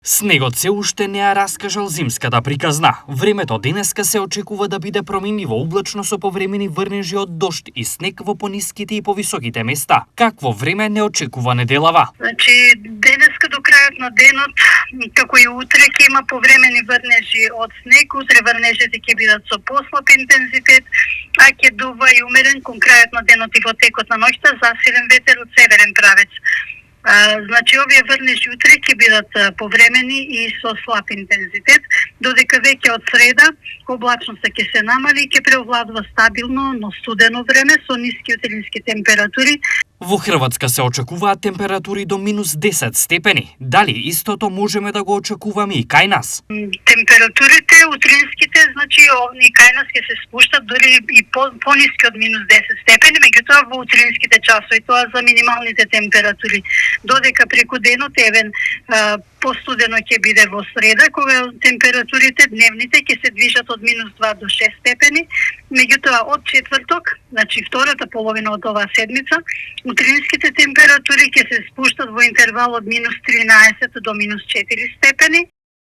Снегот се уште не ја раскажал зимската приказна. Времето денеска се очекува да биде променливо облачно со повремени врнежи од дожд и снег во пониските и повисоките места. Какво време не очекува неделава? Значи, денеска до крајот на денот, како и утре, ќе има повремени врнежи од снег. Утре врнежите ќе бидат со послаб интензитет, а ќе дува и умерен кон крајот на денот и во текот на ноќта засилен ветер од северен правец. Значи, овие врнежи утре ќе бидат повремени и со слаб интензитет, додека веќе од среда облачноста ќе се намали и ќе преовладува стабилно, но студено време со ниски утрински температури. Во Хрватска се очекуваат температури до минус 10 степени. Дали истото можеме да го очекуваме и кај нас? Температурите утринските, значи овни кај нас ќе се спуштат дури и пониски од минус 10 степени, меѓутоа во утринските часови, тоа за минималните температури. Додека преку денот евен постудено ќе биде во среда, кога температурите дневните ќе се движат од минус 2 до 6 степени, меѓутоа од четврток, значи втората половина од оваа седмица, утринските температури ќе се спуштат во интервал од минус 13 до минус 4 степени.